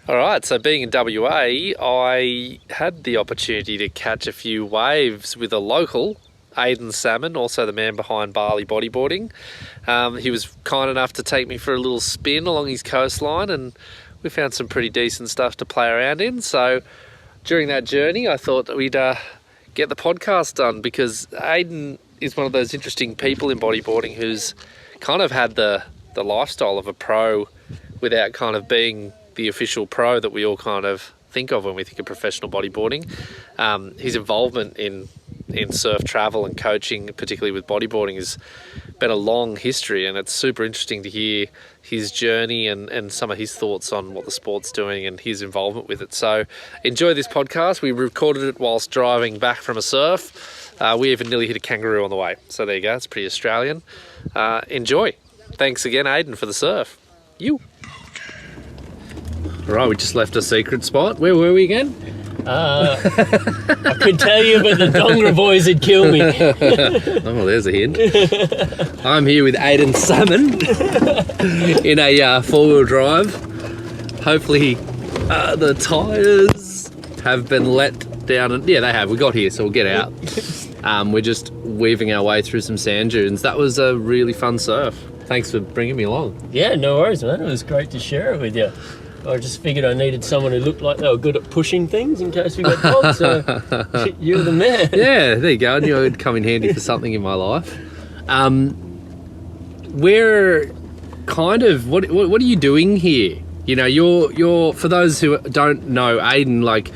All right, so being in WA, I had the opportunity to catch a few waves with a local, Aidan Salmon, also the man behind Bali Bodyboarding. He was kind enough to take me for a little spin along his coastline, and we found some pretty decent stuff to play around in. So during that journey, I thought that we'd get the podcast done, because Aidan is one of those interesting people in bodyboarding who's kind of had the lifestyle of a pro without kind of being the official pro that we all kind of think of when we think of professional bodyboarding. His involvement in surf travel and coaching, particularly with bodyboarding, has been a long history, and it's super interesting to hear his journey and some of his thoughts on what the sport's doing and his involvement with it. So enjoy this podcast. We recorded it whilst driving back from a surf. We even nearly hit a kangaroo on the way. So there you go, it's pretty Australian. Enjoy. Thanks again, Aidan, for the surf. You. Right, we just left a secret spot. Where were we again? I could tell you, but the Dongra boys would kill me. Oh, there's a hint. I'm here with Aidan Salmon in a four-wheel drive. Hopefully the tyres have been let down. And yeah, they have. We got here, so we'll get out. We're just weaving our way through some sand dunes. That was a really fun surf. Thanks for bringing me along. Yeah, no worries, man. It was great to share it with you. I just figured I needed someone who looked like they were good at pushing things in case we got dogs, so you're the man. Yeah, there you go. I knew it would come in handy for something in my life. We're kind of, what are you doing here? You know, you're for those who don't know, Aidan, like,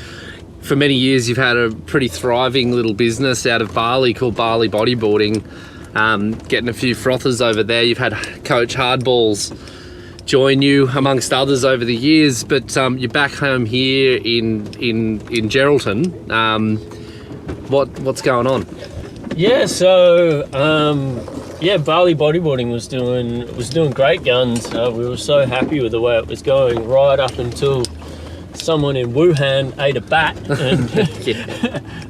for many years you've had a pretty thriving little business out of Bali called Bali Bodyboarding, getting a few frothers over there. You've had Coach Hardballs join you amongst others over the years, but you're back home here in Geraldton. What's going on? Yeah, so Bali Bodyboarding was doing great guns. We were so happy with the way it was going right up until someone in Wuhan ate a bat and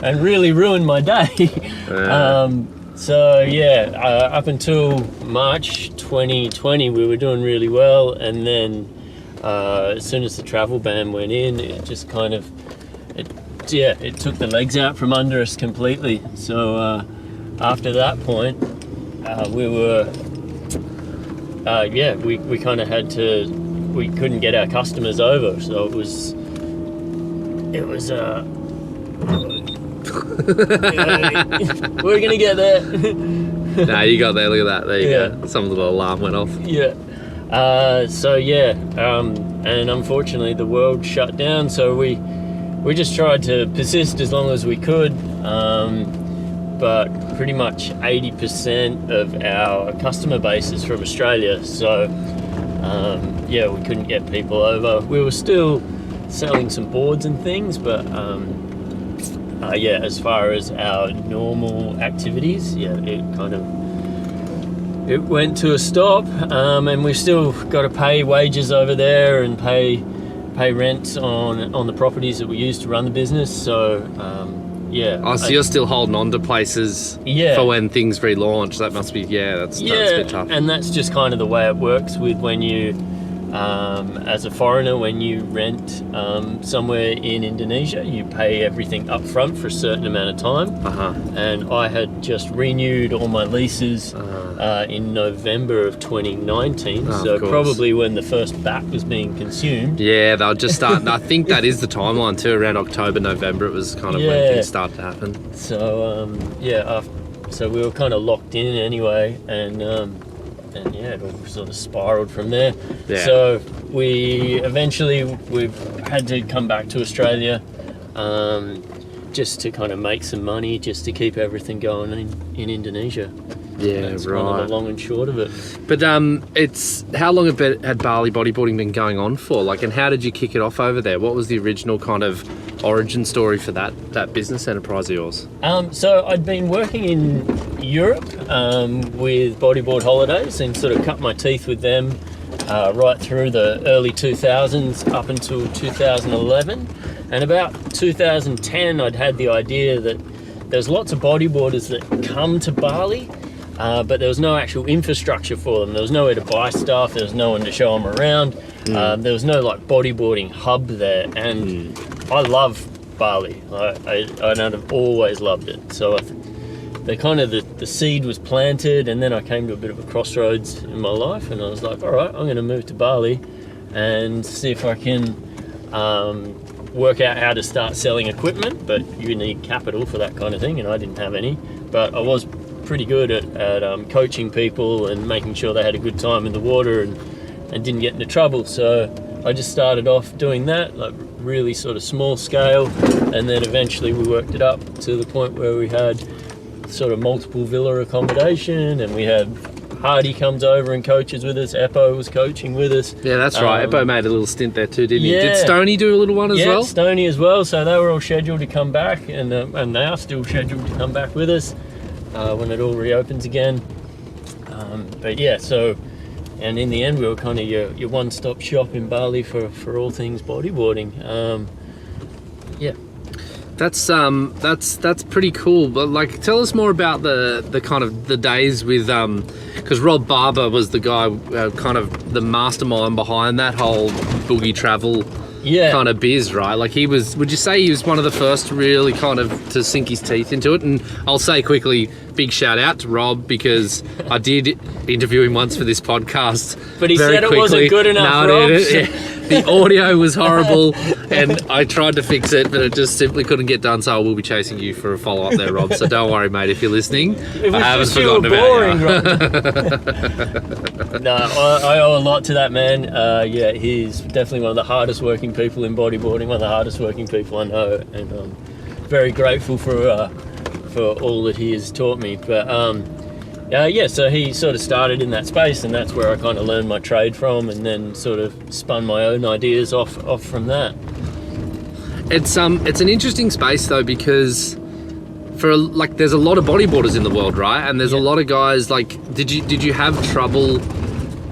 and really ruined my day. Up until March 2020, we were doing really well, and then as soon as the travel ban went in, it just kind of, it took the legs out from under us completely. So after that point, we kind of had to, we couldn't get our customers over, so it was we're gonna get there. Nah, you got there. Look at that. There you go. Some little alarm went off. Yeah. And unfortunately the world shut down, so we just tried to persist as long as we could, but pretty much 80% of our customer base is from Australia, so we couldn't get people over. We were still selling some boards and things, but as far as our normal activities, it went to a stop, and we've still got to pay wages over there and pay rent on the properties that we use to run the business. So so you're still holding on to places for when things relaunch. That must be that's a bit tough. And that's just kind of the way it works with when you as a foreigner, when you rent somewhere in Indonesia, you pay everything up front for a certain amount of time. And I had just renewed all my leases in November of 2019, probably when the first bat was being consumed. Yeah, they'll just start. I think that is the timeline too, around October, November, it was kind of when things started to happen. So so we were kind of locked in anyway, and it all sort of spiraled from there. Yeah. So we've had to come back to Australia, just to kind of make some money, just to keep everything going in Indonesia. Yeah, that's right. kind of the long and short of it. But it's how long had Bali Bodyboarding been going on for? Like, and how did you kick it off over there? What was the original kind of origin story for that business enterprise of yours? So I'd been working in Europe with Bodyboard Holidays and sort of cut my teeth with them right through the early 2000s up until 2011. And about 2010, I'd had the idea that there's lots of bodyboarders that come to Bali, but there was no actual infrastructure for them. There was nowhere to buy stuff. There was no one to show them around. There was no like bodyboarding hub there, and I love Bali. I've always loved it. So the seed was planted, and then I came to a bit of a crossroads in my life, and I was like, all right, I'm going to move to Bali and see if I can work out how to start selling equipment. But you need capital for that kind of thing, and I didn't have any. But I was pretty good at coaching people and making sure they had a good time in the water and didn't get into trouble. So I just started off doing that, like really sort of small scale, and then eventually we worked it up to the point where we had sort of multiple villa accommodation, and we had Hardy comes over and coaches with us. Eppo was coaching with us. Yeah, that's right. Eppo made a little stint there too, didn't he? Yeah. Did Stoney do a little one as well? Yeah, Stoney as well. So they were all scheduled to come back, and they are still scheduled to come back with us when it all reopens again. But yeah, so, and in the end, we were kind of your one-stop shop in Bali for all things bodyboarding. Yeah. That's pretty cool. But like, tell us more about the kind of the days with because Rob Barber was the guy, kind of the mastermind behind that whole Boogie travel kind of biz, right? Like he was. Would you say he was one of the first to really kind of to sink his teeth into it? And I'll say quickly, big shout out to Rob, because I did interview him once for this podcast. But he said it wasn't good enough, Rob. The audio was horrible, and I tried to fix it, but it just simply couldn't get done. So I will be chasing you for a follow-up there, Rob. So don't worry, mate, if you're listening. It was I haven't just you forgotten were about boring, you. No, I owe a lot to that man. Yeah, he's definitely one of the hardest working people in bodyboarding, one of the hardest working people I know, and I'm very grateful for all that he has taught me. But yeah, so he sort of started in that space, and that's where I kind of learned my trade from, and then sort of spun my own ideas off from that. It's an interesting space though, because there's a lot of bodyboarders in the world, right? And there's a lot of guys. Like, did you have trouble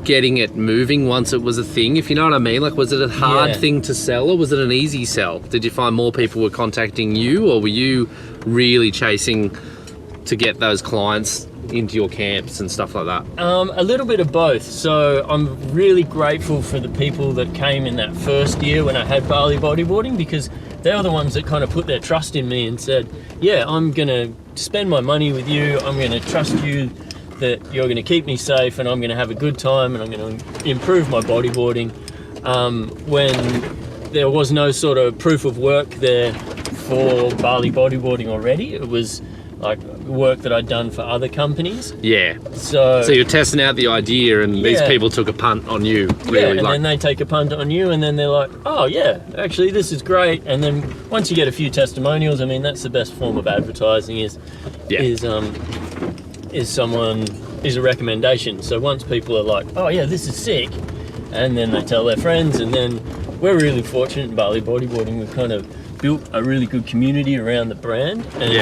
getting it moving once it was a thing, if you know what I mean? Like, was it a hard thing to sell, or was it an easy sell? Did you find more people were contacting you, or were you really chasing to get those clients into your camps and stuff like that? A little bit of both. So I'm really grateful for the people that came in that first year when I had Bali Bodyboarding, because they were the ones that kind of put their trust in me and said, yeah, I'm going to spend my money with you, I'm going to trust you that you're going to keep me safe, and I'm going to have a good time, and I'm going to improve my bodyboarding. When there was no sort of proof of work there for Bali Bodyboarding already, it was like work that I'd done for other companies. Yeah. So you're testing out the idea, and these people took a punt on you, really. And then they take a punt on you, and then they're like, oh yeah, actually this is great. And then once you get a few testimonials, I mean, that's the best form of advertising is a recommendation. So once people are like, oh yeah, this is sick, and then they tell their friends, and then we're really fortunate in Bali Bodyboarding. We've kind of built a really good community around the brand. And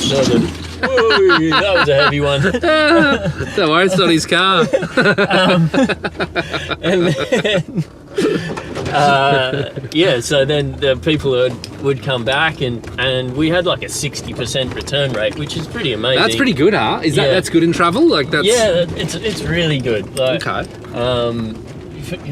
sort of, whoa, that was a heavy one. Don't worry, it's not his car. And then, so then the people would come back, and we had like a 60% return rate, which is pretty amazing. That's pretty good, huh? That's good in travel? Like that's... Yeah, it's really good. Like, okay.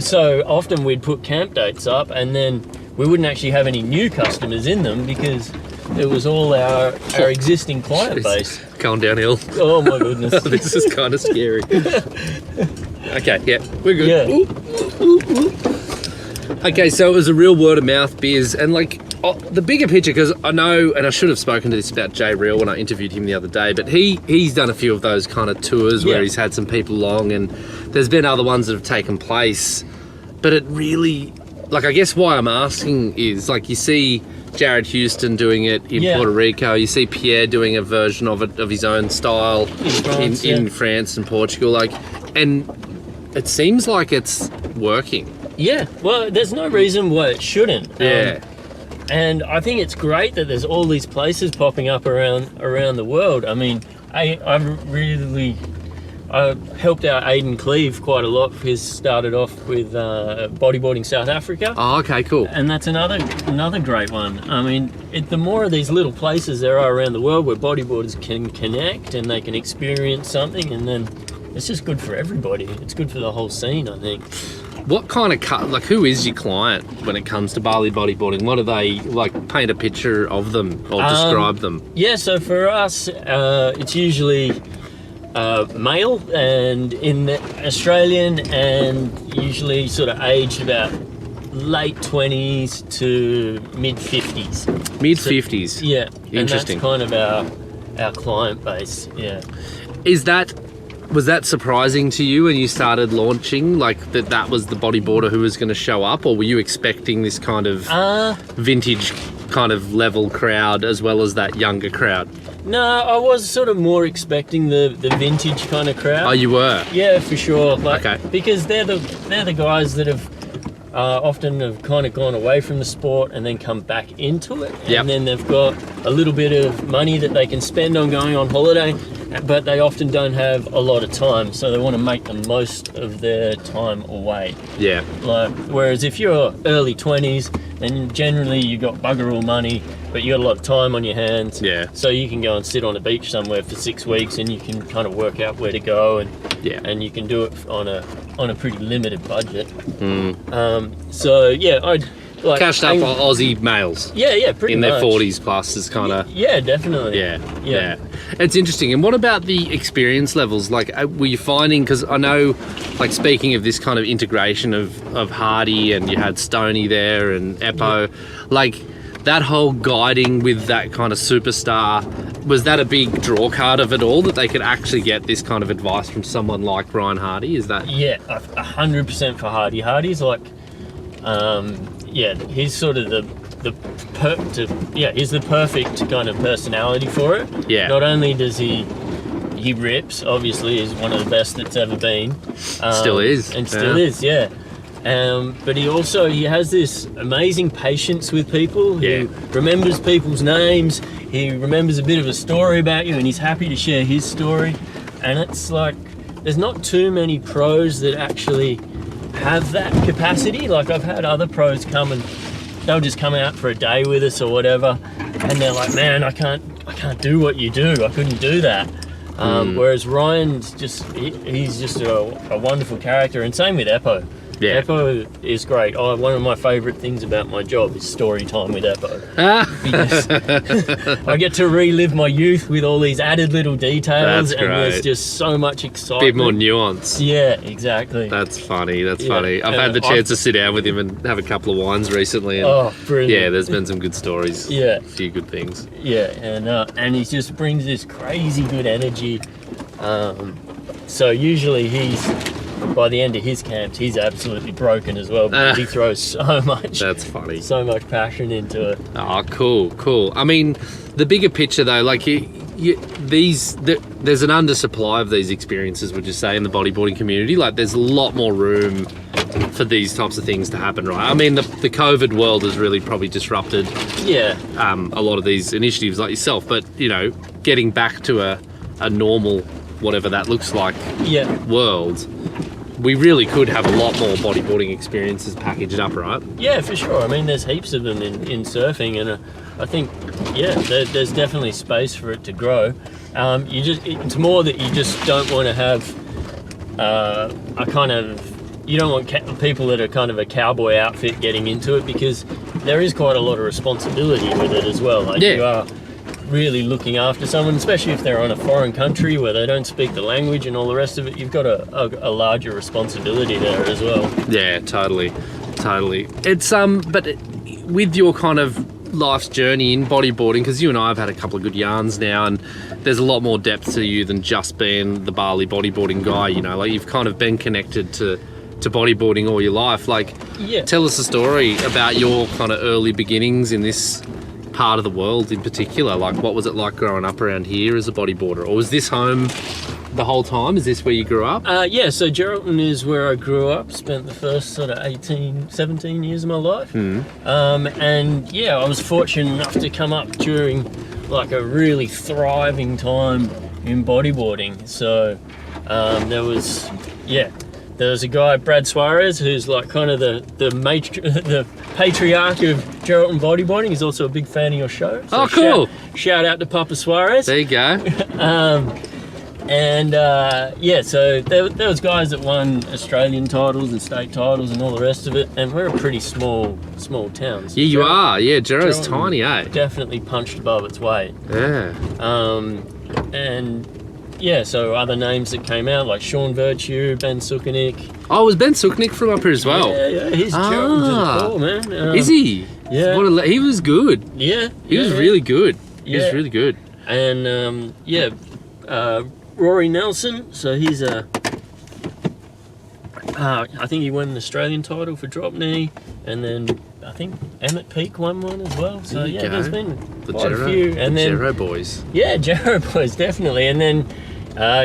So often we'd put camp dates up, and then we wouldn't actually have any new customers in them because it was all our existing client base. Going downhill. Oh my goodness. This is kind of scary. Okay, yeah, we're good. Yeah. Okay, so it was a real word of mouth biz, and like the bigger picture, because I know, and I should have spoken to this about Jay Real when I interviewed him the other day, but he's done a few of those kind of tours where he's had some people along, and there's been other ones that have taken place, but it really, like, I guess why I'm asking is, like, you see Jared Houston doing it in Puerto Rico, you see Pierre doing a version of it of his own style in France and Portugal, like, and it seems like it's working. Yeah, well, there's no reason why it shouldn't. Yeah. And I think it's great that there's all these places popping up around the world. I mean, I really I helped out Aidan Cleve quite a lot. He's started off with Bodyboarding South Africa. Oh, okay, cool. And that's another great one. I mean, the more of these little places there are around the world where bodyboarders can connect and they can experience something, and then it's just good for everybody. It's good for the whole scene, I think. What kind of like, who is your client when it comes to Bali bodyboarding? What do they like? Paint a picture of them or describe them. Yeah, so for us, it's usually male and in the Australian, and usually sort of aged about late 20s to mid 50s. Mid 50s. Yeah, Interesting. And that's kind of our client base. Yeah. Was that surprising to you when you started launching, like that was the bodyboarder who was going to show up, or were you expecting this kind of vintage kind of level crowd as well as that younger crowd? No, I was sort of more expecting the vintage kind of crowd. Oh, you were? Yeah, for sure. Like, okay. Because they're the guys that have often have kind of gone away from the sport and then come back into it. Yep. And then they've got a little bit of money that they can spend on going on holiday, but they often don't have a lot of time, so they want to make the most of their time away. Yeah. Like, whereas if you're early 20s, then generally you got bugger all money, but you got a lot of time on your hands. Yeah. So you can go and sit on a beach somewhere for 6 weeks, and you can kind of work out where to go, and you can do it on a pretty limited budget. So yeah, I'd like cashed up Aussie males. Yeah, pretty in much. their 40s plus is kind of. Yeah, definitely. Yeah. It's interesting. And what about the experience levels? Like, were you finding, because I know, like, speaking of this kind of integration of Hardy, and you had Stoney there and Eppo, like that whole guiding with that kind of superstar, was that a big draw card of it all, that they could actually get this kind of advice from someone like Ryan Hardy? Is that? Yeah, 100% for Hardy. Hardy's like, he's sort of he's the perfect kind of personality for it. Yeah. Not only does he rips, obviously, is one of the best that's ever been. Still is. And still is, yeah. But he has this amazing patience with people. Yeah. He remembers people's names. He remembers a bit of a story about you, and he's happy to share his story. And it's like, there's not too many pros that actually have that capacity. Like, I've had other pros come and they'll just come out for a day with us or whatever, and they're like, man, I can't do what you do. I couldn't do that. Whereas Ryan's he's just a wonderful character, and same with Eppo. Yeah. Eppo is great. One of my favourite things about my job is story time with Eppo. I get to relive my youth with all these added little details. That's and great. there's just so much excitement. Bit more nuance. Yeah, exactly. That's funny. Funny. I've had the chance to sit down with him and have a couple of wines recently. And brilliant. Yeah, there's been some good stories. Yeah. A few good things. Yeah, and he just brings this crazy good energy. So usually by the end of his camps, he's absolutely broken as well, because he throws so much. That's funny. So much passion into it. Oh, cool. I mean, the bigger picture though, like there's an undersupply of these experiences, would you say, in the bodyboarding community? Like, there's a lot more room for these types of things to happen, right? I mean, the COVID world has really probably disrupted a lot of these initiatives like yourself, but, you know, getting back to a normal, whatever that looks like, world, we really could have a lot more bodyboarding experiences packaged up, right? Yeah, for sure. I mean, there's heaps of them in surfing, and I think, there's definitely space for it to grow. It's more that you just don't want to have you don't want people that are kind of a cowboy outfit getting into it, because there is quite a lot of responsibility with it as well. Like, you are really looking after someone, especially if they're on a foreign country where they don't speak the language and all the rest of it. You've got a larger responsibility there as well. Yeah, totally. It's but with your kind of life's journey in bodyboarding, because you and I have had a couple of good yarns now, and there's a lot more depth to you than just being the Bali bodyboarding guy. You know, like, you've kind of been connected to bodyboarding all your life. Like, tell us a story about your kind of early beginnings in this part of the world in particular. Like, what was it like growing up around here as a bodyboarder? Or was this home the whole time? Is this where you grew up? So Geraldton is where I grew up, spent the first sort of 17 years of my life. And I was fortunate enough to come up during like a really thriving time in bodyboarding. So There was a guy, Brad Suarez, who's like kind of the patriarch of Geraldton Bodyboarding. He's also a big fan of your show. So Oh, cool. Shout out to Papa Suarez. There you go. So there was guys that won Australian titles and state titles and all the rest of it, and we're a pretty small town. So Yeah, you are. Yeah, Gerald's tiny, eh? Definitely punched above its weight. Yeah. So other names that came out, like Sean Virtue, Ben Sukanik. Oh, was Ben Sukanik from up here as well? Yeah, he's cool, man. Is he? Yeah. He was good. Yeah. He was really good. He was really good. And, Rory Nelson, so he's I think he won an Australian title for drop knee, and then I think Emmett Peake won one as well. So there's been quite a few. And then Gero boys. Yeah, Gero boys, definitely. And then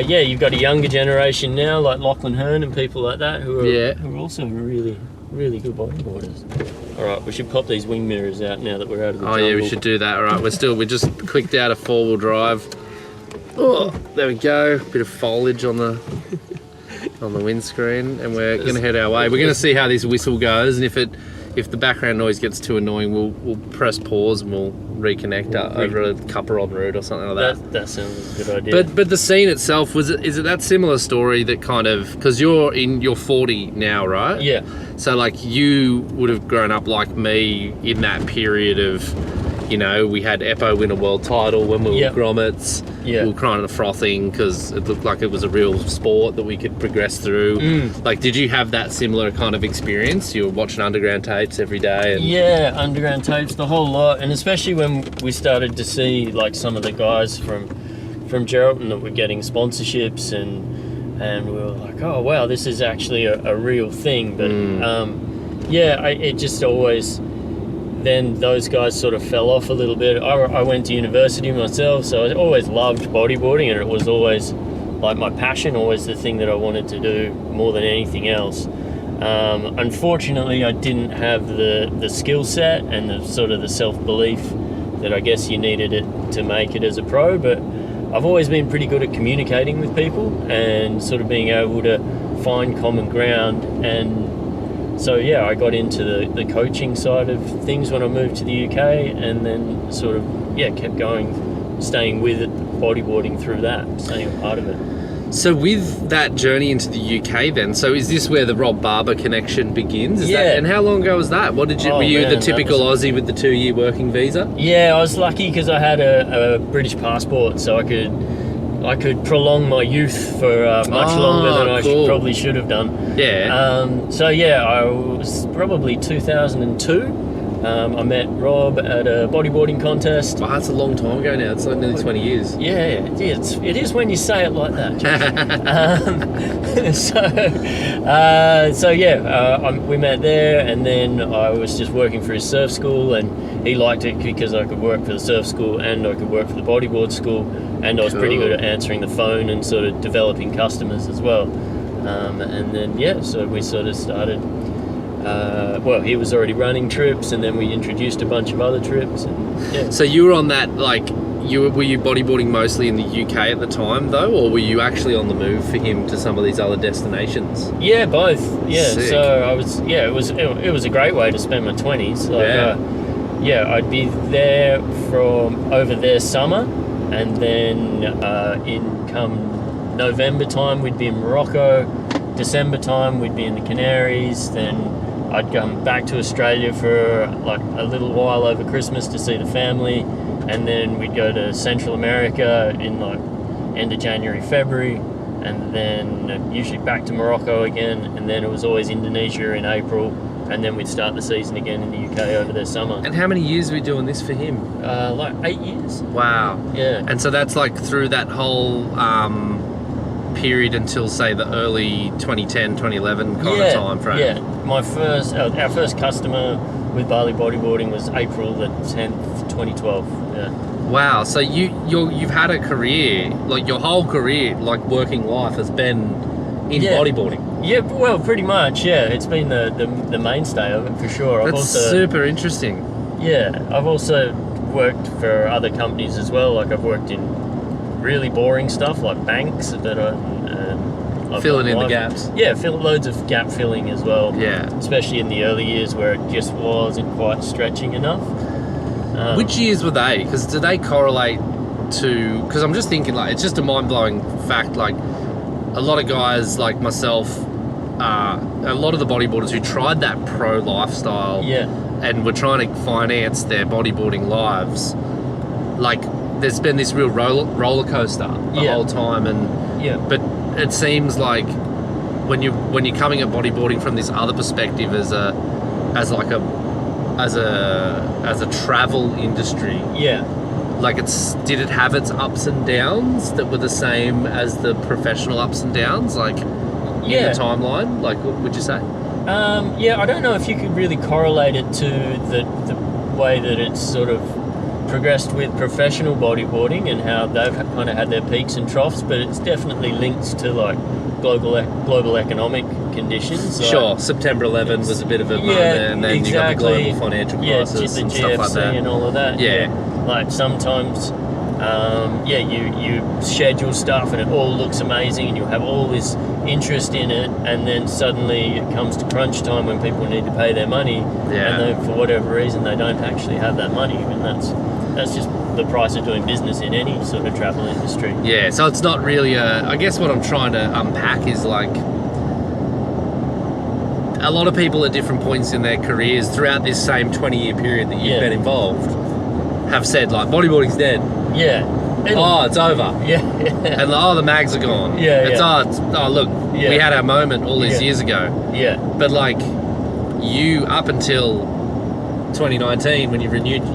you've got a younger generation now, like Lachlan Hearn and people like that, who are also really, really good bodyboarders. All right, we should pop these wing mirrors out now that we're out of the jungle. Yeah, we should do that. All right, we just clicked out a 4-wheel drive. Oh, there we go. Bit of foliage on the windscreen, and we're gonna head our way. We're gonna see how this whistle goes, and if the background noise gets too annoying, we'll press pause and we'll reconnect over a Cupper on route or something like that. That sounds a good idea. But the scene itself, is it that similar story that kind of, because you're 40 now, right? Yeah. So like you would have grown up like me in that period of, we had Eppo win a world title when we were grommets. Yeah. We were kind of frothing because it looked like it was a real sport that we could progress through. Like, did you have that similar kind of experience? You were watching underground tapes every day? Yeah, underground tapes, the whole lot. And especially when we started to see like some of the guys from Geraldton that were getting sponsorships, and we were like, oh wow, this is actually a real thing. But it just always, then those guys sort of fell off a little bit. I went to university myself, so I always loved bodyboarding, and it was always like my passion, always the thing that I wanted to do more than anything else. Unfortunately, I didn't have the skill set and the sort of the self-belief that I guess you needed it to make it as a pro, but I've always been pretty good at communicating with people and sort of being able to find common ground. And so I got into the coaching side of things when I moved to the UK, and then sort of kept going, staying with it, bodyboarding through that, staying a part of it. So with that journey into the UK then, so is this where the Rob Barber connection begins? And how long ago was that? Were you the typical Aussie with the 2-year working visa? Yeah, I was lucky because I had a British passport, so I could prolong my youth for much longer than I probably should have done. Yeah. I was probably 2002. I met Rob at a bodyboarding contest. Wow, that's a long time ago now. It's like nearly 20 years. Yeah, it is when you say it like that. We met there, and then I was just working for his surf school, and he liked it because I could work for the surf school and I could work for the bodyboard school, and I was pretty good at answering the phone and sort of developing customers as well. So we sort of started. He was already running trips, and then we introduced a bunch of other trips. So you were on that, like, were you bodyboarding mostly in the UK at the time though, or were you actually on the move for him to some of these other destinations? Yeah, both. Yeah. Sick. So I was. Yeah, it was a great way to spend my 20s. I'd be there from over there summer, and then in come November time we'd be in Morocco. December time we'd be in the Canaries. Then I'd come back to Australia for like a little while over Christmas to see the family, and then we'd go to Central America in like end of January, February, and then usually back to Morocco again, and then it was always Indonesia in April, and then we'd start the season again in the UK over their summer. And how many years were we doing this for him? Like 8 years. Wow. Yeah. And so that's like through that whole period until say the early 2010, 2011 kind of time frame. Yeah. Our first customer with Bali Bodyboarding was April the 10th, 2012. Yeah. Wow. So you've had a career, like your whole career, like working life has been in bodyboarding. Yeah, well, pretty much. Yeah, it's been the mainstay of it for sure. That's super interesting. Yeah, I've also worked for other companies as well. Like I've worked in really boring stuff like banks, but Filling in the gaps. Yeah, loads of gap filling as well. Yeah. Especially in the early years where it just wasn't quite stretching enough. Which years were they? Because do they correlate to... Because I'm just thinking, like, it's just a mind-blowing fact, like, a lot of guys like myself, a lot of the bodyboarders who tried that pro lifestyle and were trying to finance their bodyboarding lives, like, there's been this real roller coaster the whole time, and but it seems like when you're coming at bodyboarding from this other perspective as a travel industry, like did it have its ups and downs that were the same as the professional ups and downs, like in the timeline? Like, what would you say? I don't know if you could really correlate it to the way that it's sort of progressed with professional bodyboarding and how they've kind of had their peaks and troughs, but it's definitely linked to like global economic conditions. Sure, September 11 was a bit of a moment, and then you got the global financial crisis and stuff like that. And all of that. Yeah. Like sometimes, you schedule stuff and it all looks amazing and you have all this interest in it, and then suddenly it comes to crunch time when people need to pay their money, and then for whatever reason they don't actually have that money, and that's just the price of doing business in any sort of travel industry. Yeah, so it's not really I guess what I'm trying to unpack is like a lot of people at different points in their careers throughout this same 20-year period that you've been involved have said like bodyboarding's dead. It's over. And the mags are gone. We had our moment all these years ago. But like you, up until 2019, when you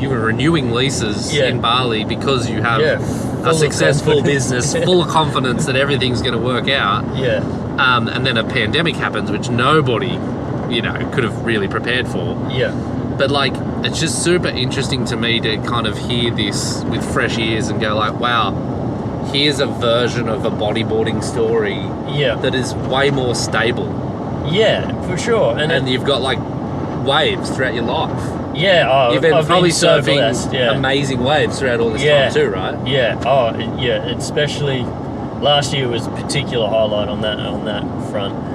were renewing leases in Bali because you have a successful business full of confidence that everything's going to work out. And then a pandemic happens, which nobody, could have really prepared for. But like, it's just super interesting to me to kind of hear this with fresh ears and go like, wow, here's a version of a bodyboarding story that is way more stable. For sure. And you've got like waves throughout your life. You've been probably so surfing amazing waves throughout all this time too, right? Especially last year was a particular highlight on that front.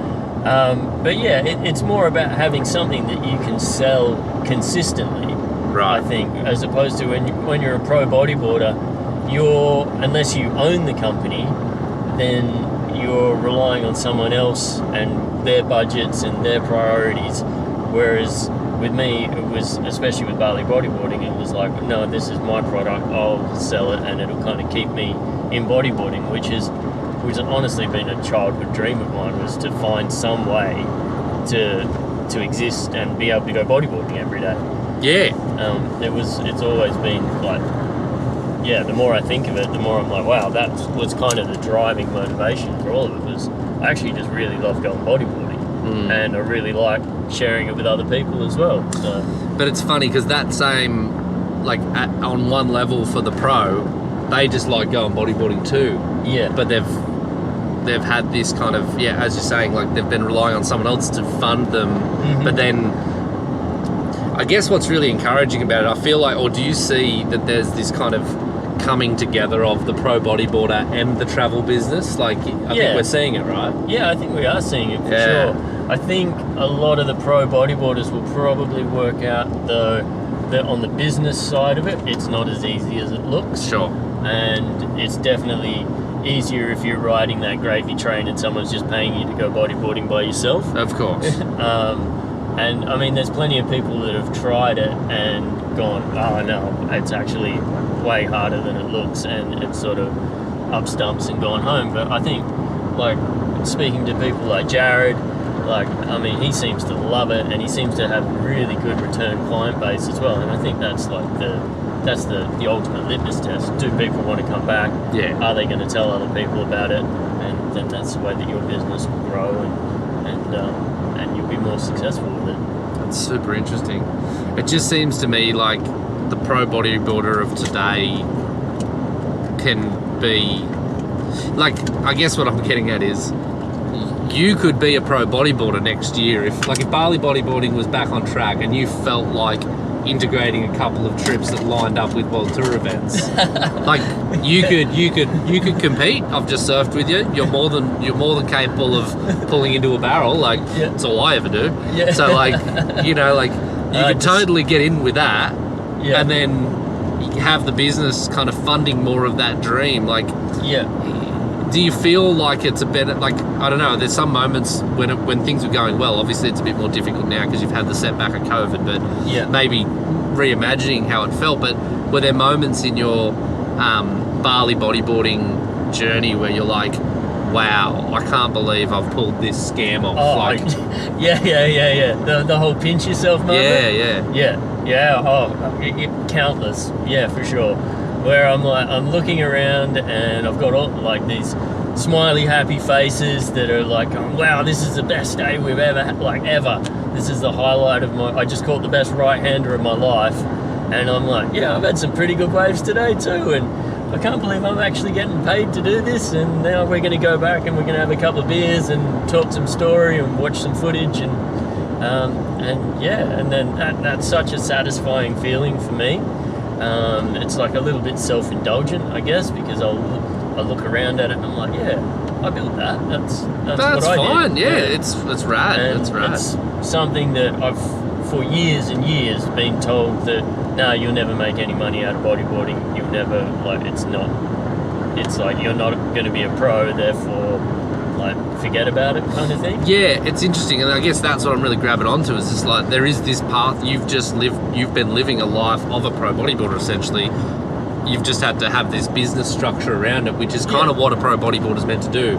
But it's more about having something that you can sell consistently, right? I think, as opposed to when you're a pro bodyboarder, unless you own the company, then you're relying on someone else and their budgets and their priorities. Whereas with me, it was, especially with Bali Bodyboarding, it was like, no, this is my product, I'll sell it, and it'll kind of keep me in bodyboarding, which has honestly been a childhood dream of mine, was to find some way to exist and be able to go bodyboarding every day. It's always been like, the more I think of it, the more I'm like, wow, that was kind of the driving motivation for all of it, was I actually just really love going bodyboarding, and I really like sharing it with other people as well. So. But it's funny because that same, like on one level for the pro, they just like going bodyboarding too. But they've had this kind of, as you're saying, like they've been relying on someone else to fund them. But then I guess what's really encouraging about it, I feel like, or do you see that there's this kind of coming together of the pro bodyboarder and the travel business? Like, I think we're seeing it, right? I think we are seeing it for sure. I think a lot of the pro bodyboarders will probably work out, though, that on the business side of it, it's not as easy as it looks. Sure. And it's definitely easier if you're riding that gravy train and someone's just paying you to go bodyboarding by yourself. Of course. And I mean, there's plenty of people that have tried it and gone, oh no, it's actually way harder than it looks, and it's sort of up stumps and gone home. But I think, like, speaking to people like Jared, like, I mean, he seems to love it, and he seems to have really good return client base as well. And I think that's like the ultimate litmus test. Do people want to come back? Are they going to tell other people about it? And then that's the way that your business will grow, and you'll be more successful with it. That's super interesting. It just seems to me like the pro bodyboarder of today can be, like, I guess what I'm getting at is, you could be a pro bodyboarder next year if Bali Bodyboarding was back on track and you felt like integrating a couple of trips that lined up with World Tour events. Like you could compete. I've just surfed with you. You're more than capable of pulling into a barrel. Like that's all I ever do. Yeah. So like you could totally get in with that, and then have the business kind of funding more of that dream. Like do you feel like it's a better, like, I don't know, there's some moments when things were going well, obviously it's a bit more difficult now because you've had the setback of COVID, but maybe reimagining how it felt, but were there moments in your Bali bodyboarding journey where you're like, wow, I can't believe I've pulled this scam off? The whole pinch yourself moment? Countless, for sure. Where I'm looking around and I've got all like these smiley, happy faces that are like, wow, this is the best day we've ever had, ever. This is the highlight of I just caught the best right-hander of my life. And I'm like, I've had some pretty good waves today too. And I can't believe I'm actually getting paid to do this. And now we're going to go back and we're going to have a couple of beers and talk some story and watch some footage. And then that's such a satisfying feeling for me. It's like a little bit self-indulgent, I guess, because I look around at it and I'm like, I built that. That's what I fine. did. It's rad. It's rad. It's something that I've for years and years been told that you'll never make any money out of bodyboarding. You'll never It's like you're not going to be a pro, therefore forget about it kind of thing. It's interesting, and I guess that's what I'm really grabbing onto is just like there is this path you've been living a life of a pro bodybuilder essentially. You've just had to have this business structure around it, which is kind of what a pro bodybuilder is meant to do.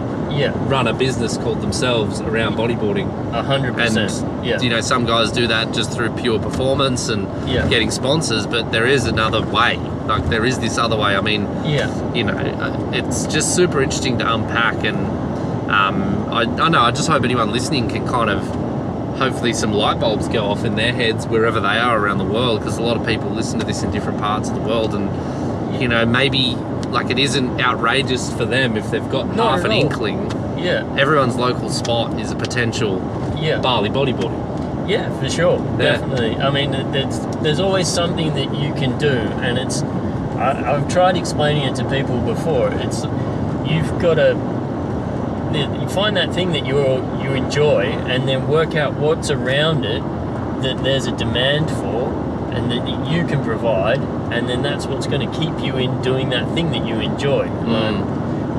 Run a business called themselves around bodyboarding. 100%. And some guys do that just through pure performance and getting sponsors, but there is another way. Like there is this other way. I mean, it's just super interesting to unpack, and I know, I just hope anyone listening can kind of, hopefully some light bulbs go off in their heads wherever they are around the world, because a lot of people listen to this in different parts of the world, and maybe like it isn't outrageous for them if they've got half an inkling. Everyone's local spot is a potential Bali bodyboarding. For sure, definitely. I mean, there's always something that you can do, and I've tried explaining it to people before. You've got to you find that thing that you enjoy, and then work out what's around it that there's a demand for and that you can provide, and then that's what's going to keep you in doing that thing that you enjoy.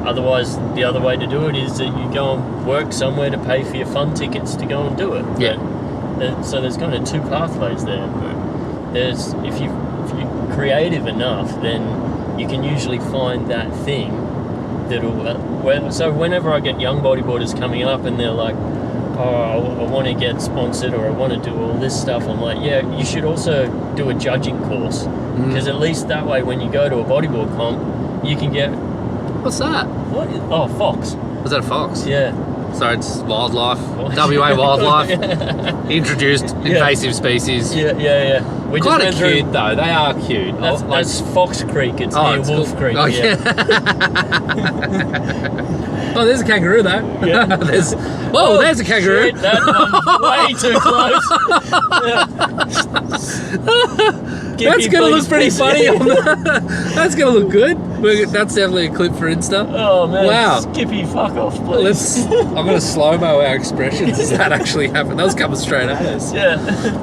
Otherwise, the other way to do it is that you go and work somewhere to pay for your fun tickets to go and do it. So there's kind of two pathways there. But if you're creative enough, then you can usually find that thing so whenever I get young bodyboarders coming up and they're like, I want to get sponsored or I want to do all this stuff, I'm like, you should also do a judging course, because at least that way when you go to a bodyboard comp, you can get... What's that? Fox. Was that a fox? So it's wildlife, WA wildlife, introduced invasive species. We kind of cute though, they are cute. That's Fox Creek, it's near Wolf Creek. There's a kangaroo though. There's a kangaroo. Shit, that one's way too close. That's going to look pretty funny. That's going to look good. That's definitely a clip for Insta. Oh man, wow. Skippy, fuck off, please. I'm going to slow-mo our expressions as that actually happened. That was coming straight at us.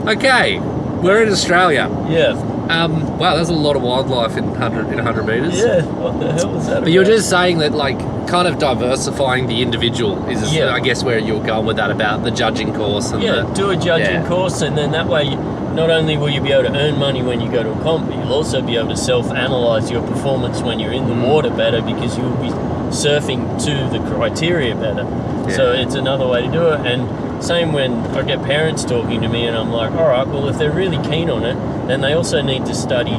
Okay, we're in Australia. Wow, there's a lot of wildlife in 100 meters. What the hell was that? But you're just saying that, like, kind of diversifying the individual is, I guess, where you're going with that, about the judging course. And do a judging course, and then that way, not only will you be able to earn money when you go to a comp, but you'll also be able to self-analyse your performance when you're in the water better, because you'll be surfing to the criteria better. So it's another way to do it. And same when I get parents talking to me and I'm like, all right, well, if they're really keen on it, then they also need to study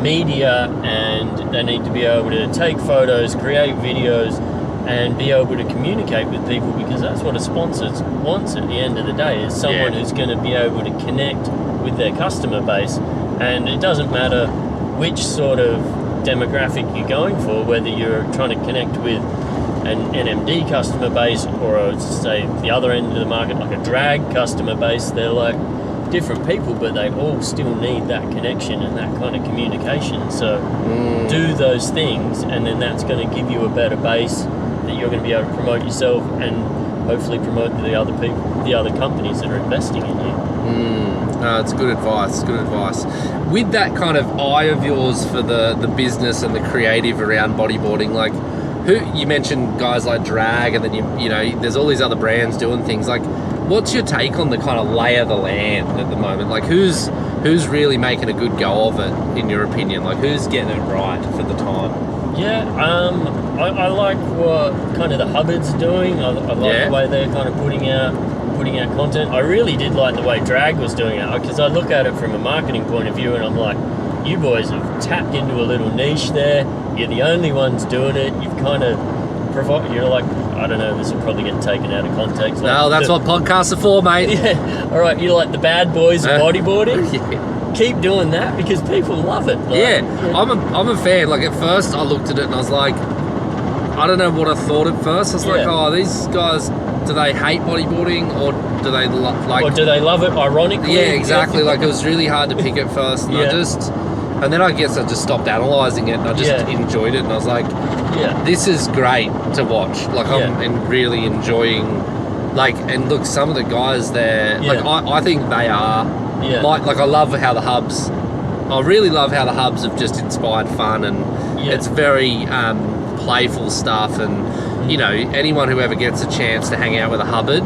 media, and they need to be able to take photos, create videos, and be able to communicate with people, because that's what a sponsor wants at the end of the day, is someone who's going to be able to connect with their customer base. And it doesn't matter which sort of demographic you're going for, whether you're trying to connect with an NMD customer base or say the other end of the market, like a drag customer base. They're like, different people, but they all still need that connection and that kind of communication. So do those things, and then that's going to give you a better base that you're going to be able to promote yourself and hopefully promote the other people, the other companies that are investing in you. No, it's good advice. Good advice. With that kind of eye of yours for the business and the creative around bodyboarding, like, who you mentioned guys like Drag, and then you know there's all these other brands doing things. Like, what's your take on the kind of lay of the land at the moment? Like, who's really making a good go of it, in your opinion? Like, who's getting it right for the time? Yeah, I like what kind of the Hubbards are doing. I like the way they're kind of putting out content. I really did like the way Drag was doing it, because I look at it from a marketing point of view and I'm like, you boys have tapped into a little niche there. You're the only ones doing it. You've kind of you're like, I don't know, this will probably get taken out of context. No, that's what podcasts are for, mate. Yeah, all right, you're like the bad boys of bodyboarding. Keep doing that because people love it. Like, I'm a fan. Like, at first I looked at it and I was like, I don't know what I thought at first. I was like, oh, these guys, do they hate bodyboarding, or do they like? Or do they love it ironically? Yeah, exactly. Like, it was really hard to pick at first, and and then I guess I just stopped analysing it and I just enjoyed it, and I was like, this is great to watch. Like, I'm really enjoying. Like, and look, some of the guys there, like, I think they are. Like I love how the hubs. I really love how the hubs have just inspired fun, and it's very playful stuff. And you know, anyone who ever gets a chance to hang out with a Hubbard,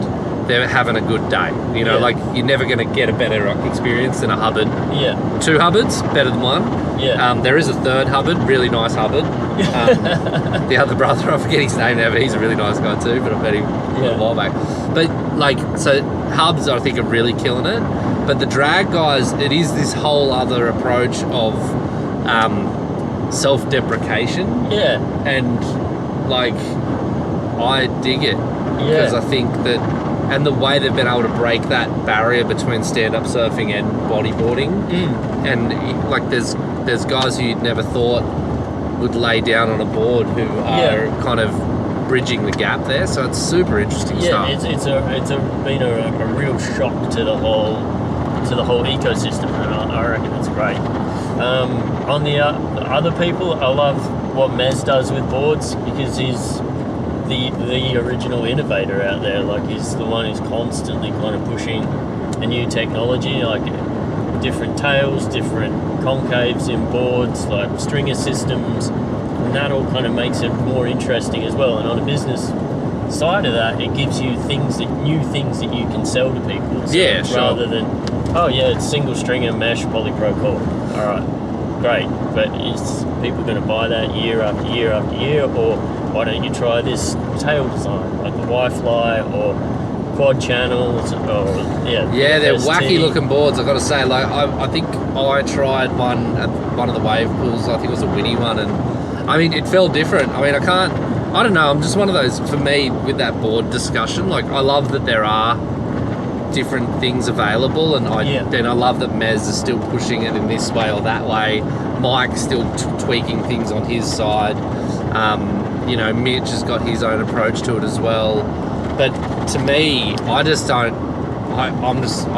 they're having a good day. You know, like, you're never going to get a better experience than a Hubbard. Two Hubbards, better than one. There is a third Hubbard, really nice Hubbard. The other brother, I forget his name now, but he's a really nice guy too. But I met him a while back. But like, so hubs, I think, are really killing it. But the Drag guys, it is this whole other approach of self-deprecation. And like, I dig it because I think that, and the way they've been able to break that barrier between stand-up surfing and bodyboarding, and like, there's guys who you'd never thought would lay down on a board who are kind of bridging the gap there. So it's super interesting stuff. It's been a real shock to the whole ecosystem, and I reckon it's great. On the other people, I love what Mez does with boards, because he's the original innovator out there. Like, he's the one who's constantly kind of pushing a new technology, like different tails, different concaves in boards, like stringer systems, and that all kind of makes it more interesting as well. And on a business side of that, it gives you new things that you can sell to people. So rather than, it's single stringer mesh polypro core. All right, great, but is people going to buy that year after year after year? Or why don't you try this tail design, like the Y-Fly or quad channels, or they're wacky looking boards. I've got to say, like, I think I tried one at one of the wave pools. I think it was a Winnie one, and I mean, it felt different. I mean, I don't know, I'm just one of those, for me, with that board discussion, like, I love that there are different things available, and I love that Mez is still pushing it in this way or that way. Mike's still tweaking things on his side. You know, Mitch has got his own approach to it as well. But to me, I just don't. I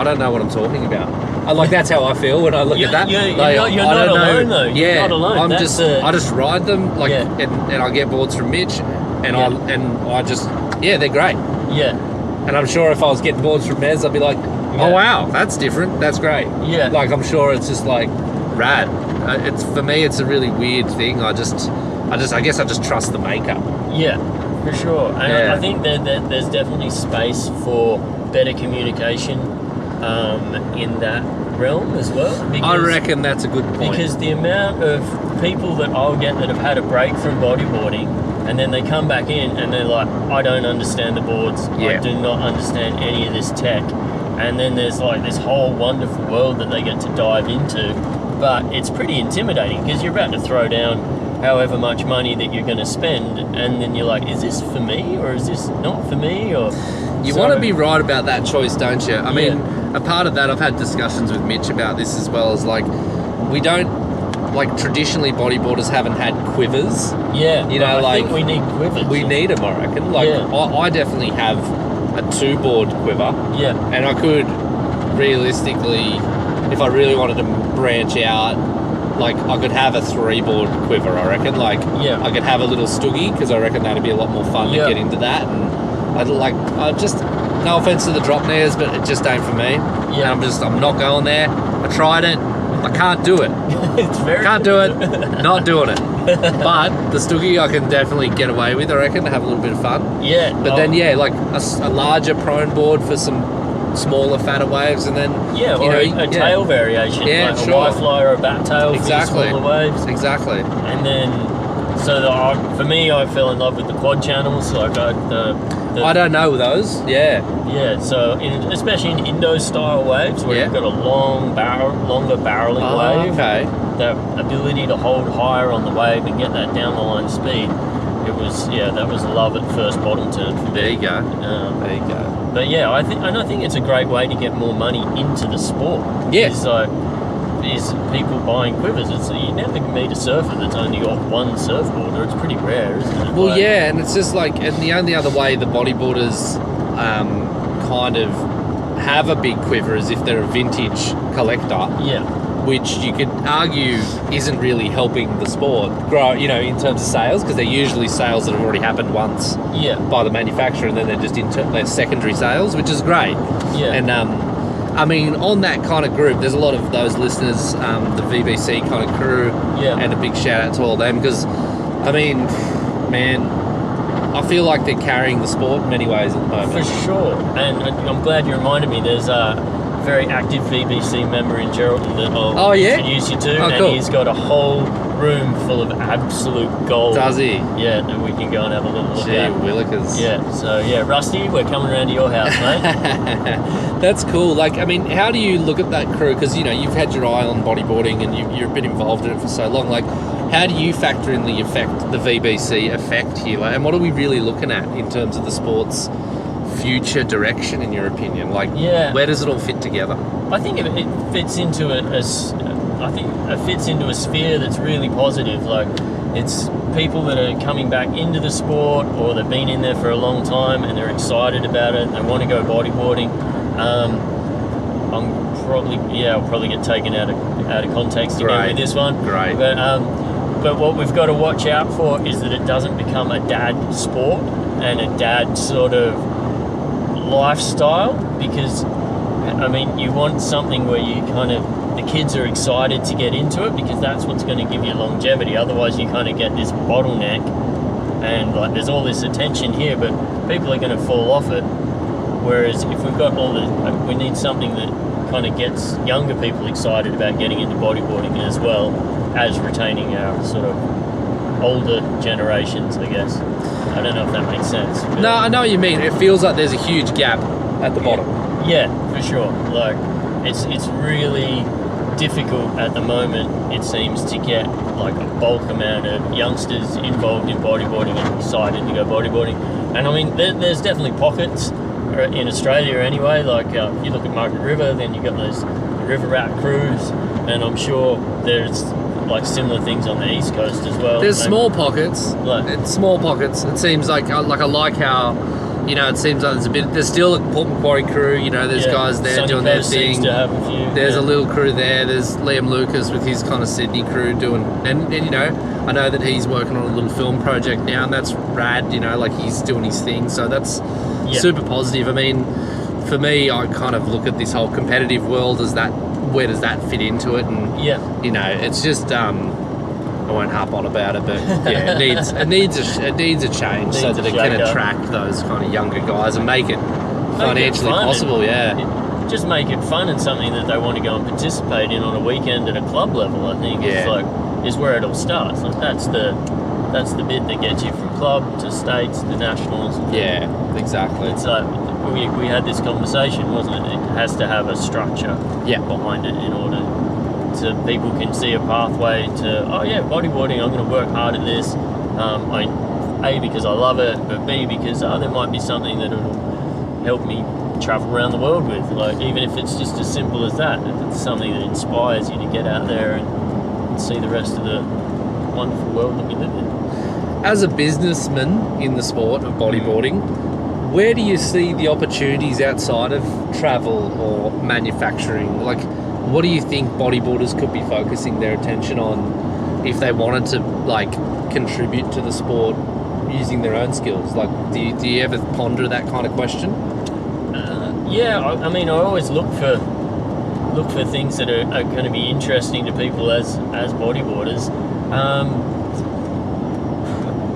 don't know what I'm talking about. Like, that's how I feel when I look at that. You're not alone, though. Yeah, you're not alone. I just ride them, like, and I get boards from Mitch, and I just they're great. And I'm sure if I was getting boards from Mez, I'd be like, oh wow, that's different. That's great. Like, I'm sure it's just like rad. It's, for me, it's a really weird thing. I guess I just trust the makeup. For sure. And I think that there's definitely space for better communication in that realm as well. I reckon that's a good point. Because the amount of people that I'll get that have had a break from bodyboarding, and then they come back in and they're like, I don't understand the boards. I do not understand any of this tech. And then there's like this whole wonderful world that they get to dive into. But it's pretty intimidating, because you're about to throw down however much money that you're going to spend, and then you're like, is this for me, or is this not for me? Or you want to be right about that choice, don't you? I mean, a part of that, I've had discussions with Mitch about this as well, is like, we don't, like, traditionally bodyboarders haven't had quivers. You know, I think we need quivers. We need them, I reckon. Like, I definitely have a 2-board quiver. And I could realistically, if I really wanted to branch out, like I could have a 3-board quiver, I reckon. Like I could have a little stoogie, because I reckon that'd be a lot more fun to get into that. And I just, no offense to the drop nares, but it just ain't for me. Yeah. And I'm not going there. I tried it. I can't do it. Can't do it. Not doing it. But the stoogie I can definitely get away with, I reckon, to have a little bit of fun. Yeah. But then, like a larger prone board for some smaller, fatter waves, and then a tail variation, like a Y fly or a bat tail for smaller waves. Exactly. And then, for me, I fell in love with the quad channels. Like I don't know those. Yeah. So especially in Indo style waves, where you've got a longer barreling wave. Okay. That ability to hold higher on the wave and get that down the line speed. It was that was love at first bottom turn for me. There you go. There you go. But yeah, I think it's a great way to get more money into the sport. Yeah. Is people buying quivers? You never meet a surfer that's only got one surfboard, or it's pretty rare, isn't it? Well, and it's just like, and the only other way the bodyboarders kind of have a big quiver is if they're a vintage collector. Yeah. Which you could argue isn't really helping the sport grow, in terms of sales, because they're usually sales that have already happened once by the manufacturer, and then they're just they're secondary sales, which is great. Yeah. And I mean, on that kind of group, there's a lot of those listeners, the VBC kind of crew, and a big shout out to all them, because, I mean, man, I feel like they're carrying the sport in many ways at the moment. For sure. And I'm glad you reminded me, there's a very active VBC member in Geraldton that I'll introduce you to, and he's got a whole room full of absolute gold. Does he? Yeah, and we can go and have a little look at. Willikers. Yeah, so Rusty, we're coming around to your house, mate. That's cool. Like, I mean, how do you look at that crew? Because, you've had your eye on bodyboarding and you're a bit involved in it for so long. Like, how do you factor in the VBC effect here? Like, and what are we really looking at in terms of the sport's future direction, in your opinion? Like, where does it all fit together? I think it fits into it fits into a sphere that's really positive. Like, it's people that are coming back into the sport, or they've been in there for a long time and they're excited about it. They want to go bodyboarding. I'll probably get taken out of context again with this one. Great. But what we've got to watch out for is that it doesn't become a dad sport and a dad sort of lifestyle, because I mean, you want something where you kind of, the kids are excited to get into it, because that's what's going to give you longevity. Otherwise you kind of get this bottleneck, and like there's all this attention here, but people are going to fall off it. Whereas if we've got we need something that kind of gets younger people excited about getting into bodyboarding, as well as retaining our sort of older generations, I guess. I don't know if that makes sense. No, I know what you mean. It feels like there's a huge gap at the bottom. Yeah, for sure. Like, it's really difficult at the moment, it seems, to get like a bulk amount of youngsters involved in bodyboarding and excited to go bodyboarding. And I mean, there's definitely pockets in Australia anyway. Like, if you look at Margaret River, then you've got those river rat crews, and I'm sure there's like similar things on the east coast as well. There's small pockets. It's small pockets. It seems like I like how, it seems like there's still a Port Macquarie crew. There's guys there Sunny doing Coast their thing. Seems to have a few. There's a little crew there. There's Liam Lucas with his kind of Sydney crew doing, and I know that he's working on a little film project now, and that's rad. Like he's doing his thing. So that's super positive. I mean, for me, I kind of look at this whole competitive world as that. Where does that fit into it? And it's just I won't harp on about it, but it needs a change so that it can attract those kind of younger guys and make it financially possible. Just make it fun and something that they want to go and participate in on a weekend at a club level. I think is where it all starts. Like that's the bit that gets you from club to states to nationals. Yeah, exactly. It's like we had this conversation, wasn't it? It has to have a structure behind it in order to people can see a pathway to, bodyboarding, I'm going to work hard at this. A, because I love it, but B, because there might be something that will help me travel around the world with. Like, even if it's just as simple as that, if it's something that inspires you to get out there and see the rest of the wonderful world that we live in. As a businessman in the sport of bodyboarding, where do you see the opportunities outside of travel or manufacturing? Like, what do you think bodyboarders could be focusing their attention on if they wanted to, like, contribute to the sport using their own skills? Like, do you ever ponder that kind of question? I mean, I always look for things that are going to be interesting to people as bodyboarders.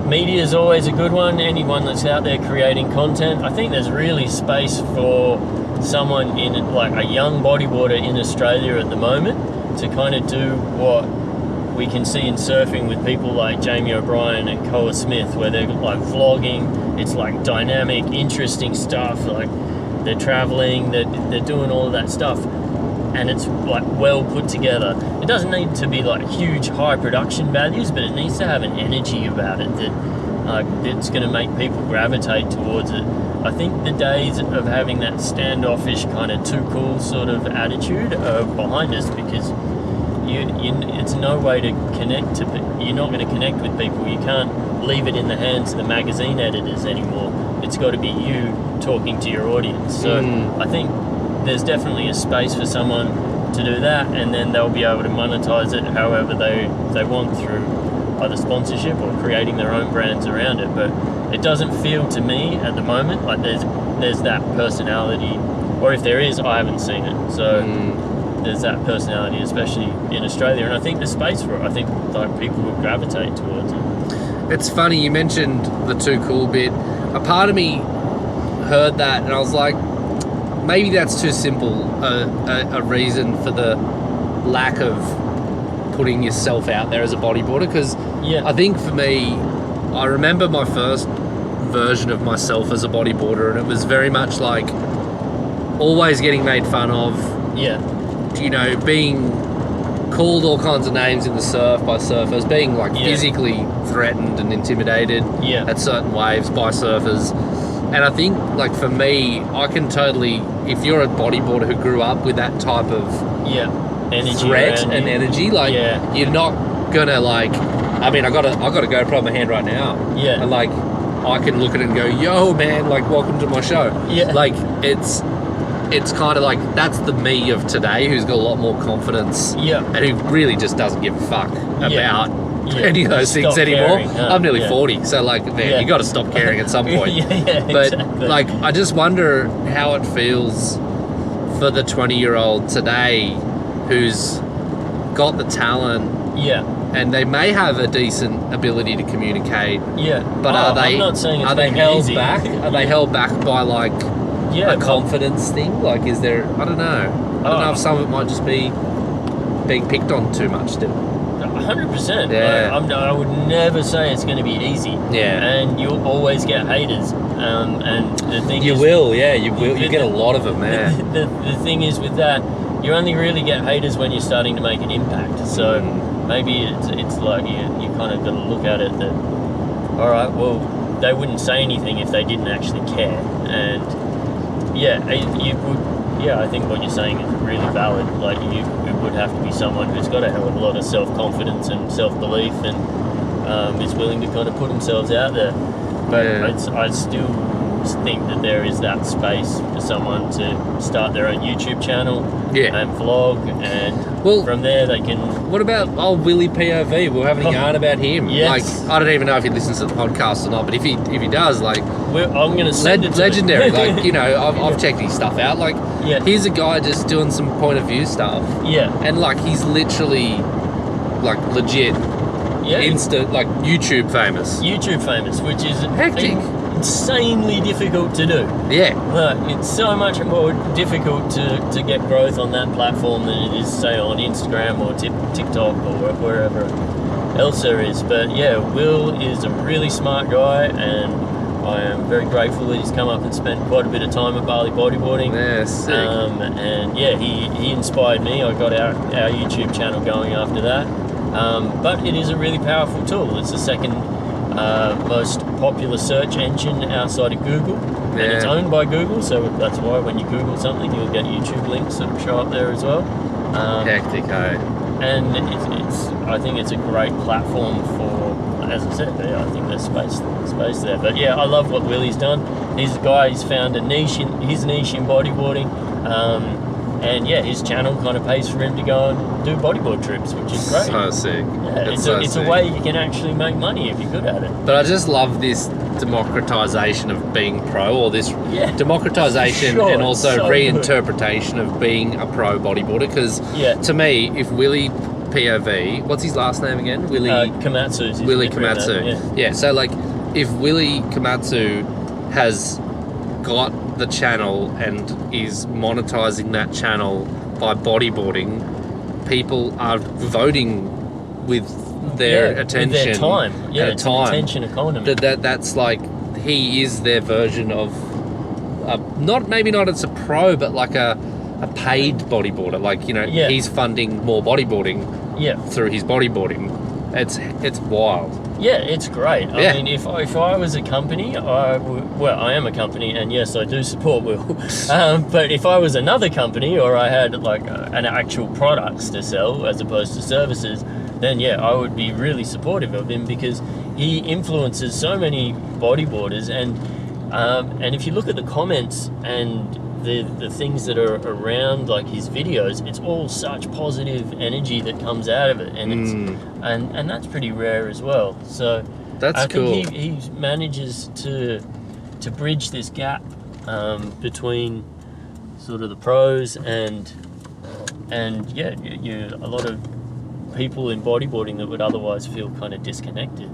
Media is always a good one. Anyone that's out there creating content, I think there's really space for someone in, like, a young bodyboarder in Australia at the moment to kind of do what we can see in surfing with people like Jamie O'Brien and Koa Smith, where they're like vlogging. It's like dynamic, interesting stuff. Like, they're traveling, they're doing all of that stuff, and it's like well put together. It doesn't need to be like huge high production values, but it needs to have an energy about it that it's going to make people gravitate towards it. I think the days of having that standoffish kind of too cool sort of attitude are behind us, because it's no way to connect to. You're not going to connect with people. You can't leave it in the hands of the magazine editors anymore. It's got to be you talking to your audience. So I think there's definitely a space for someone to do that, and then they'll be able to monetize it however they want, through either sponsorship or creating their own brands around it. But it doesn't feel to me at the moment like there's that personality, or if there is, I haven't seen it. So there's that personality, especially in Australia, and I think there's space for it. I think like people would gravitate towards it. It's funny, you mentioned the too cool bit. A part of me heard that and I was like, maybe that's too simple a reason for the lack of putting yourself out there as a bodyboarder. Because I think for me, I remember my first version of myself as a bodyboarder, and it was very much like always getting made fun of. You know, being called all kinds of names in the surf by surfers, being like physically threatened and intimidated at certain waves by surfers. And I think, like, for me, I can totally, if you're a bodyboarder who grew up with that type of energy, threat and energy, like, you're not gonna, like, I mean, I got a GoPro in my hand right now, and like, I can look at it and go, yo man, like, welcome to my show. Like, it's kind of like, that's the me of today, who's got a lot more confidence and who really just doesn't give a fuck about any of those things anymore. I'm nearly 40, so like, man, you got to stop caring at some point. But exactly. Like, I just wonder how it feels for the 20-year-old today who's got the talent, and they may have a decent ability to communicate, but are they held back? Are they held back by, like, a confidence thing? Like, is there, I don't know. I don't know if some of it might just be being picked on too much still. 100%. I would never say it's going to be easy. And you'll always get haters. And the thing you is... will. You get a lot of them, man. The thing is with that, you only really get haters when you're starting to make an impact. So maybe it's like you kind of got to look at it that, all right, well, they wouldn't say anything if they didn't actually care. And I think what you're saying is really valid. Like, it would have to be someone who's got a hell of a lot of self-confidence and self-belief, and is willing to kind of put themselves out there. But I still think that there is that space for someone to start their own YouTube channel and vlog, and from there they can... What about old Willie POV? We were having a yarn about him. Yes. Like, I don't even know if he listens to the podcast or not, but if he does, like... I'm going to send it to legendary. Like, you know, I've checked his stuff out. Like, here's a guy just doing some point of view stuff. And, like, he's literally, like, legit like, YouTube famous. Which is... hectic. Insanely difficult to do. It's so much more difficult to get growth on that platform than it is, say, on Instagram or TikTok or wherever else there is. But Will is a really smart guy, and I am very grateful that he's come up and spent quite a bit of time at Bali Bodyboarding. Sick. And he inspired me. I got our YouTube channel going after that. But it is a really powerful tool. It's the second most popular search engine outside of Google, and it's owned by Google, so that's why when you Google something, you'll get YouTube links that will show up there as well. Hectic, and I think it's a great platform for as I said, I think there's space there. But yeah, I love what Willie's done. He's a guy. He's found his niche in bodyboarding. And yeah, his channel kind of pays for him to go and do bodyboard trips, which is great. So sick. Yeah, it's a way you can actually make money if you're good at it. But I just love this democratization of being pro, or this democratization and also so reinterpretation of being a pro bodyboarder. Because to me, if Willie POV, what's his last name again? Willie Komatsu. Willie Komatsu. Yeah. So like, if Willie Komatsu has got the channel and is monetizing that channel by bodyboarding, people are voting with their attention, with their time. Yeah, it's an attention economy. That's like, he is their version of maybe not as a pro, but like a paid bodyboarder. Like, you know, he's funding more bodyboarding through his bodyboarding. It's wild. Yeah, it's great. I mean, if I was a company, I am a company, and yes, I do support Will. But if I was another company, or I had like an actual products to sell as opposed to services, then I would be really supportive of him, because he influences so many bodyboarders, and if you look at the comments and the things that are around like his videos, it's all such positive energy that comes out of it, and and that's pretty rare as well. So I think he manages to bridge this gap between sort of the pros and you a lot of people in bodyboarding that would otherwise feel kind of disconnected.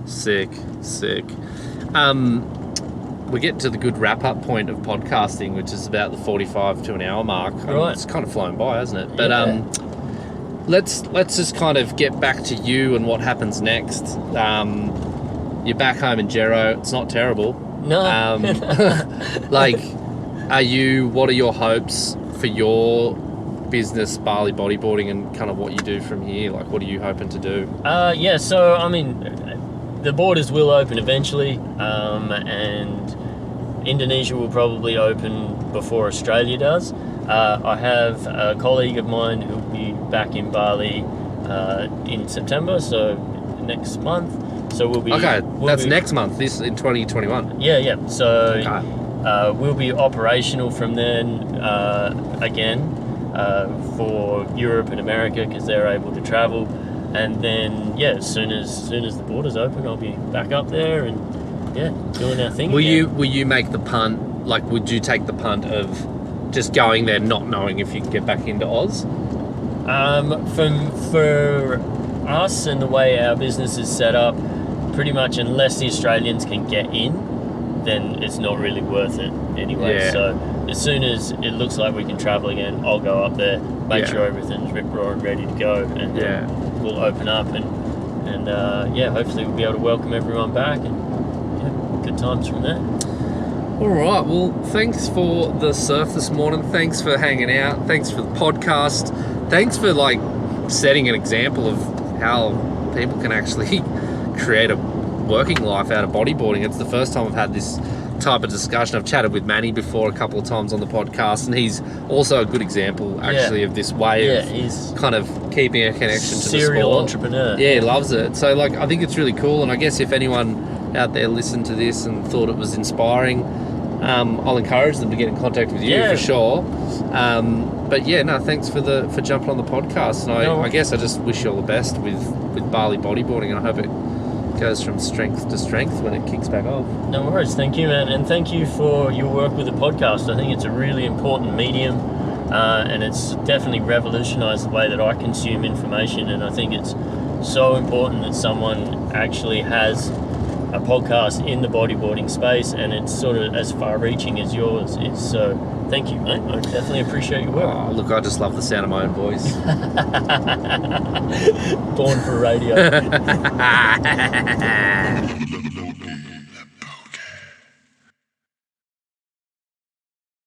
Sick. We get to the good wrap-up point of podcasting, which is about the 45 to an hour mark. Right. It's kind of flown by, hasn't it? But let's just kind of get back to you and what happens next. You're back home in Gero. It's not terrible. No. Like, what are your hopes for your business, Bali Bodyboarding, and kind of what you do from here? Like, what are you hoping to do? So I mean, the borders will open eventually, and Indonesia will probably open before Australia does. I have a colleague of mine who will be back in Bali in September, so next month. So we'll be next month. This in 2021. Yeah. So we'll be operational from then again for Europe and America, because they're able to travel. And then, as soon as the borders open, I'll be back up there and doing our thing. Will you make the punt? Like, would you take the punt of just going there, not knowing if you can get back into Oz? For us and the way our business is set up, pretty much unless the Australians can get in, then it's not really worth it anyway. Yeah. So as soon as it looks like we can travel again, I'll go up there, make sure everything's rip-roaring ready to go, and then we'll open up and hopefully we'll be able to welcome everyone back, and good times from there. All right, well, thanks for the surf this morning. Thanks for hanging out. Thanks for the podcast. Thanks for like setting an example of how people can actually create a working life out of bodyboarding. It's the first time I've had this type of discussion. I've chatted with Manny before a couple of times on the podcast, and he's also a good example actually of this way of he's kind of keeping a connection to the serial sport. entrepreneur. Yeah, he loves it. So like, I think it's really cool, and I guess if anyone out there listened to this and thought it was inspiring, I'll encourage them to get in contact with you for sure. But thanks for jumping on the podcast, and I guess I just wish you all the best with Bali Bodyboarding, and I hope it goes from strength to strength when it kicks back off. No worries. Thank you, man, and thank you for your work with the podcast. I think it's a really important medium, and it's definitely revolutionised the way that I consume information, and I think it's so important that someone actually has a podcast in the bodyboarding space, and it's sort of as far-reaching as yours is. So thank you, mate. I definitely appreciate your work. Oh, look, I just love the sound of my own voice. Born for radio.